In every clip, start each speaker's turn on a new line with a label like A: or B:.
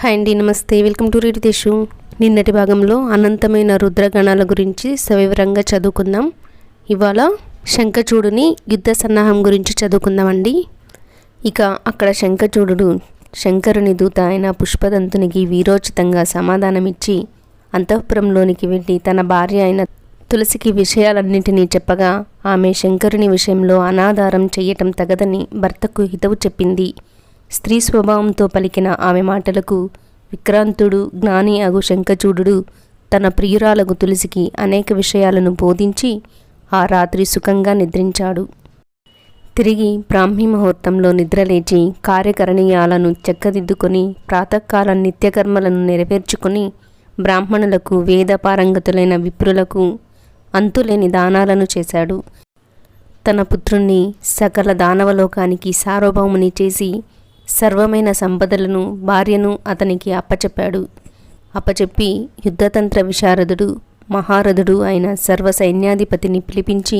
A: Hi అండి, నమస్తే. Welcome to read దేశు. నిన్నటి భాగంలో అనంతమైన రుద్రగణాల గురించి సవివరంగా చదువుకుందాం. ఇవాళ శంఖచూడుని యుద్ధ సన్నాహం గురించి చదువుకుందామండి. ఇక అక్కడ శంఖచూడు శంకరుని దూత అయిన పుష్పదంతునికి వీరోచితంగా సమాధానమిచ్చి అంతఃపురంలోనికి వెళ్ళి తన భార్య అయిన తులసికి విషయాలన్నింటినీ చెప్పగా ఆమె శంకరుని విషయంలో అనాధారం చెయ్యటం తగదని భర్తకు హితవు చెప్పింది. స్త్రీ స్వభావంతో పలికిన ఆమె మాటలకు విక్రాంతుడు జ్ఞాని అగు శంఖచూడు తన ప్రియురాలకు తులసికి అనేక విషయాలను బోధించి ఆ రాత్రి సుఖంగా నిద్రించాడు. తిరిగి బ్రాహ్మీ ముహూర్తంలో నిద్రలేచి కార్యకరణీయాలను చెక్కదిద్దుకొని ప్రాతకాల నిత్యకర్మలను నెరవేర్చుకొని బ్రాహ్మణులకు వేద పారంగతులైన విప్రులకు అంతులేని దానాలను చేశాడు. తన పుత్రుణ్ణి సకల దానవలోకానికి సార్వభౌముని చేసి సర్వమైన సంపదలను భార్యను అతనికి అప్పచెప్పి యుద్ధతంత్ర విశారదుడు మహారథుడు అయిన సర్వ సైన్యాధిపతిని పిలిపించి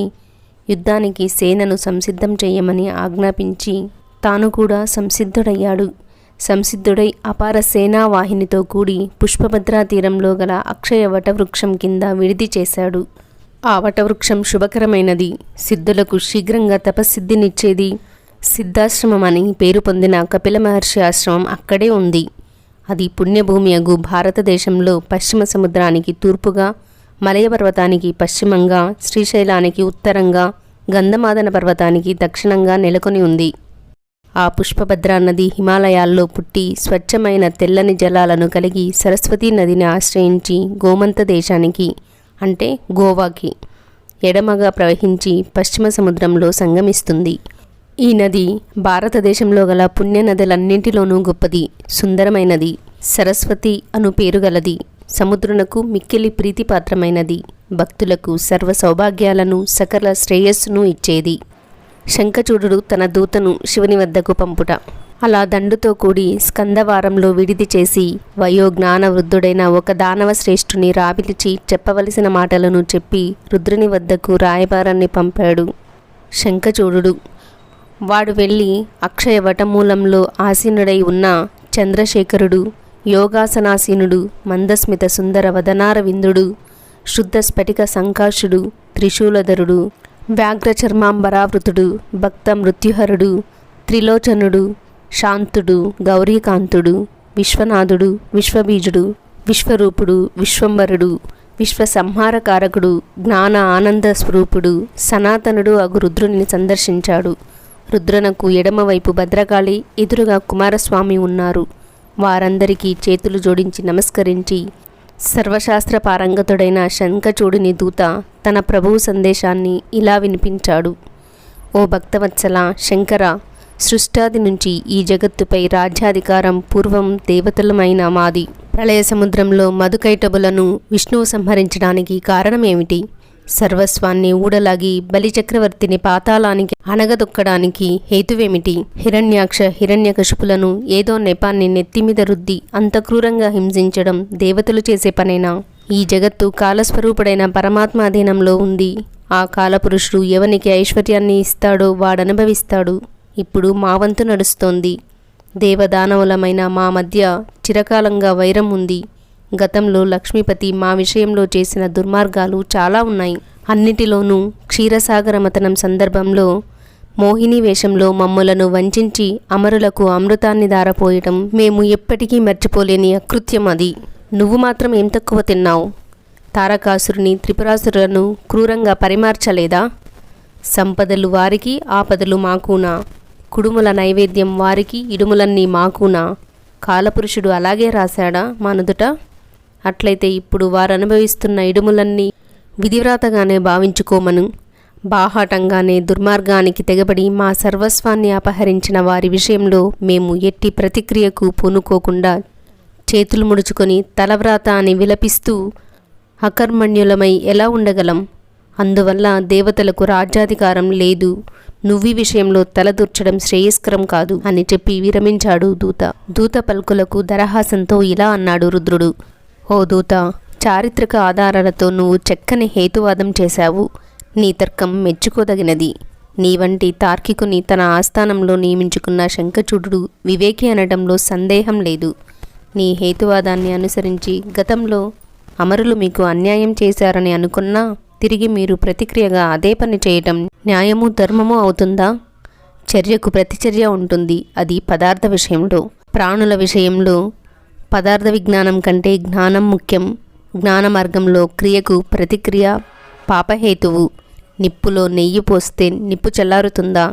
A: యుద్ధానికి సేనను సంసిద్ధం చేయమని ఆజ్ఞాపించి తాను కూడా సంసిద్ధుడై అపార సేనావాహినితో కూడి పుష్పభద్రా తీరంలో గల అక్షయ వటవృక్షం కింద విడిది చేశాడు. ఆ వటవృక్షం శుభకరమైనది, సిద్ధులకు శీఘ్రంగా తపస్సిద్ధినిచ్చేది. సిద్ధాశ్రమం అని పేరు పొందిన కపిల మహర్షి ఆశ్రమం అక్కడే ఉంది. అది పుణ్యభూమి అగు భారతదేశంలో పశ్చిమ సముద్రానికి తూర్పుగా, మలయ పర్వతానికి పశ్చిమంగా, శ్రీశైలానికి ఉత్తరంగా, గంధమాదన పర్వతానికి దక్షిణంగా నెలకొని ఉంది. ఆ పుష్పభద్రా నది హిమాలయాల్లో పుట్టి స్వచ్ఛమైన తెల్లని జలాలను కలిగి సరస్వతీ నదిని ఆశ్రయించి గోమంత దేశానికి అంటే గోవాకి ఎడమగా ప్రవహించి పశ్చిమ సముద్రంలో సంగమిస్తుంది. ఈ నది భారతదేశంలో గల పుణ్య నదులన్నింటిలోనూ గొప్పది, సుందరమైనది. సరస్వతి అను పేరు గలది. సముద్రునకు మిక్కిలి ప్రీతిపాత్రమైనది. భక్తులకు సర్వ సౌభాగ్యాలను సకల శ్రేయస్సును ఇచ్చేది. శంఖచూడు తన దూతను శివుని వద్దకు పంపుట. అలా దండుతో కూడి స్కందవారంలో విడిది చేసి వయోజ్ఞాన వృద్ధుడైన ఒక దానవ శ్రేష్ఠుని రాబిలిచి చెప్పవలసిన మాటలను చెప్పి రుద్రుని వద్దకు రాయబారాన్ని పంపాడు శంఖచూడు. వాడు వెళ్ళి అక్షయ వటమూలంలో ఆసీనుడై ఉన్న చంద్రశేఖరుడు, యోగాసనాసీనుడు, మందస్మిత సుందర వదనారవిందుడు, శుద్ధ స్ఫటిక సంకాశుడు, త్రిశూలధరుడు, వ్యాఘ్రచర్మాంబరావృతుడు, భక్త మృత్యుహరుడు, త్రిలోచనుడు, శాంతుడు, గౌరీకాంతుడు, విశ్వనాథుడు, విశ్వబీజుడు, విశ్వరూపుడు, విశ్వంబరుడు, విశ్వసంహారకారకుడు, జ్ఞాన ఆనంద స్వరూపుడు, సనాతనుడు అగు రుద్రుని సందర్శించాడు. రుద్రనకు ఎడమవైపు భద్రకాళి, ఎదురుగా కుమారస్వామి ఉన్నారు. వారందరికీ చేతులు జోడించి నమస్కరించి సర్వశాస్త్ర పారంగతుడైన శంఖచూడుని దూత తన ప్రభువు సందేశాన్ని ఇలా వినిపించాడు. ఓ భక్తవత్సల శంకర, సృష్టాది నుంచి ఈ జగత్తుపై రాజ్యాధికారం పూర్వం దేవతలమైన మాది. ప్రళయ సముద్రంలో మధుకైటబులను విష్ణువు సంహరించడానికి కారణమేమిటి? సర్వస్వాన్ని ఊడలాగి బలిచక్రవర్తిని పాతాళానికి అణగదొక్కడానికి హేతువేమిటి? హిరణ్యాక్ష హిరణ్యకశిపులను ఏదో నెపాన్ని నెత్తిమీద రుద్ది అంత క్రూరంగా హింసించడం దేవతలు చేసే పనేనా? ఈ జగత్తు కాలస్వరూపుడైన పరమాత్మ అధీనంలో ఉంది. ఆ కాలపురుషుడు ఎవనికి ఐశ్వర్యాన్ని ఇస్తాడో వాడనుభవిస్తాడు. ఇప్పుడు మా వంతు నడుస్తోంది. దేవదానవులమైన మా మధ్య చిరకాలంగా వైరం ఉంది. గతంలో లక్ష్మీపతి మా విషయంలో చేసిన దుర్మార్గాలు చాలా ఉన్నాయి. అన్నిటిలోనూ క్షీరసాగర మతనం సందర్భంలో మోహిని వేషంలో మమ్ములను వంచించి అమరులకు అమృతాన్ని దారపోయటం మేము ఎప్పటికీ మర్చిపోలేని అకృత్యం అది. నువ్వు మాత్రం ఏం తక్కువ తిన్నావు? తారకాసురుని త్రిపురాసురులను క్రూరంగా పరిమార్చలేదా? సంపదలు వారికి, ఆపదలు మాకునా? కుడుముల నైవేద్యం వారికి, ఇడుములన్నీ మాకునా? కాలపురుషుడు అలాగే రాశాడా మా నుదుట? అట్లయితే ఇప్పుడు వారు అనుభవిస్తున్న ఇడుములన్నీ విధివ్రాతగానే భావించుకోమను. బాహాటంగానే దుర్మార్గానికి తెగబడి మా సర్వస్వాన్ని అపహరించిన వారి విషయంలో మేము ఎట్టి ప్రతిక్రియకు పూనుకోకుండా చేతులు ముడుచుకొని తలవ్రాత అని విలపిస్తూ అకర్మణ్యులమై ఎలా ఉండగలం? అందువల్ల దేవతలకు రాజ్యాధికారం లేదు. నువ్వీ విషయంలో తలదూర్చడం శ్రేయస్కరం కాదు అని చెప్పి విరమించాడు దూత. దూత పలుకులకు దరహాసంతో ఇలా అన్నాడు రుద్రుడు. ఓ దూత, చారిత్రక ఆధారాలతో నువ్వు చక్కని హేతువాదం చేశావు. నీ తర్కం మెచ్చుకోదగినది. నీ వంటి తార్కికుని తన ఆస్థానంలో నియమించుకున్న శంఖచూడు వివేకి అనడంలో సందేహం లేదు. నీ హేతువాదాన్ని అనుసరించి గతంలో అమరులు మీకు అన్యాయం చేశారని అనుకున్నా తిరిగి మీరు ప్రతిక్రియగా అదే పని చేయటం న్యాయము ధర్మము అవుతుందా? చర్యకు ప్రతిచర్య ఉంటుంది. అది పదార్థ విషయంలో. ప్రాణుల విషయంలో పదార్థ విజ్ఞానం కంటే జ్ఞానం ముఖ్యం. జ్ఞాన మార్గంలో క్రియకు ప్రతిక్రియ పాపహేతువు. నిప్పులో నెయ్యి పోస్తే నిప్పు చల్లారుతుందా?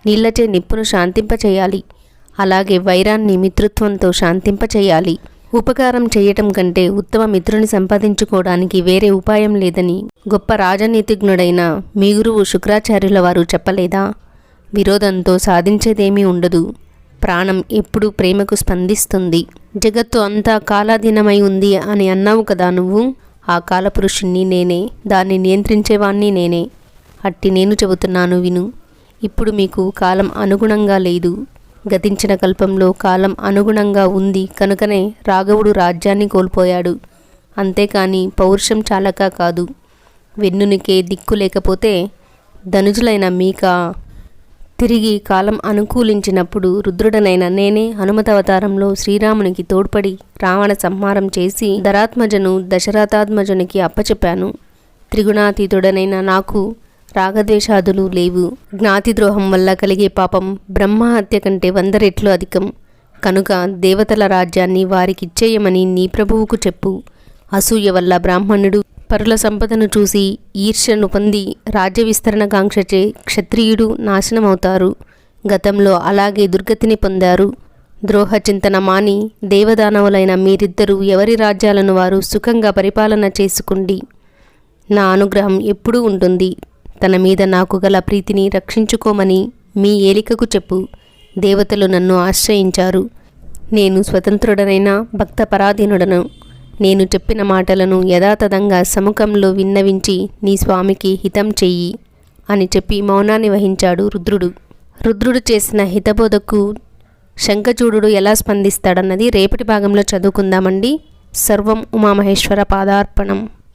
A: నీళ్లచే నిప్పును శాంతింపచేయాలి. అలాగే వైరాన్ని మిత్రుత్వంతో శాంతింపచేయాలి. ఉపకారం చేయటం కంటే ఉత్తమ మిత్రుని సంపాదించుకోవడానికి వేరే ఉపాయం లేదని గొప్ప రాజనీతిజ్ఞుడైన మీ గురువు శుక్రాచార్యుల వారు చెప్పలేదా? విరోధంతో సాధించేదేమీ ఉండదు. ప్రాణం ఎప్పుడూ ప్రేమకు స్పందిస్తుంది. జగత్తు అంతా కాలాధీనమై ఉంది అని అన్నావు కదా నువ్వు. ఆ కాలపురుషుణ్ణి నేనే, దాన్ని నియంత్రించేవాణ్ణి నేనే. అట్టి నేను చెబుతున్నాను విను. ఇప్పుడు మీకు కాలం అనుగుణంగా లేదు. గతించిన కల్పంలో కాలం అనుగుణంగా ఉంది కనుకనే రాఘవుడు రాజ్యాన్ని కోల్పోయాడు. అంతేకాని పౌరుషం చాలక కాదు. వెన్నునికే దిక్కు లేకపోతే ధనుజులైన మీక తిరిగి కాలం అనుకూలించినప్పుడు రుద్రుడనైన నేనే హనుమతవతారంలో శ్రీరామునికి తోడ్పడి రావణ సంహారం చేసి ధరాత్మజను దశరథాత్మజునికి అప్పచెప్పాను. త్రిగుణాతీతుడనైన నాకు రాగద్వేషాదులు లేవు. జ్ఞాతిద్రోహం వల్ల కలిగే పాపం బ్రహ్మహత్య కంటే 100 రెట్లు అధికం. కనుక దేవతల రాజ్యాన్ని వారికిచ్చేయమని నీ ప్రభువుకు చెప్పు. అసూయ వల్ల బ్రాహ్మణుడు పరుల సంపదను చూసి ఈర్ష్యను పొంది రాజ్య విస్తరణ కాంక్షచే క్షత్రియుడు నాశనమవుతారు. గతంలో అలాగే దుర్గతిని పొందారు. ద్రోహ చింతన మాని దేవదానవులైన మీరిద్దరూ ఎవరి రాజ్యాలను వారు సుఖంగా పరిపాలన చేసుకుండి. నా అనుగ్రహం ఎప్పుడూ ఉంటుంది. తన మీద నాకు గల ప్రీతిని రక్షించుకోమని మీ ఏలికకు చెప్పు. దేవతలు నన్ను ఆశ్రయించారు. నేను స్వతంత్రుడనైన భక్త పరాధీనుడను. నేను చెప్పిన మాటలను యథాతథంగా సముఖంలో విన్నవించి నీ స్వామికి హితం చెయ్యి అని చెప్పి మౌనాన్ని వహించాడు రుద్రుడు. రుద్రుడు చేసిన హితబోధకు శంఖచూడుడు ఎలా స్పందిస్తాడన్నది రేపటి భాగంలో చదువుకుందామండి. సర్వం ఉమామహేశ్వర పాదార్పణం.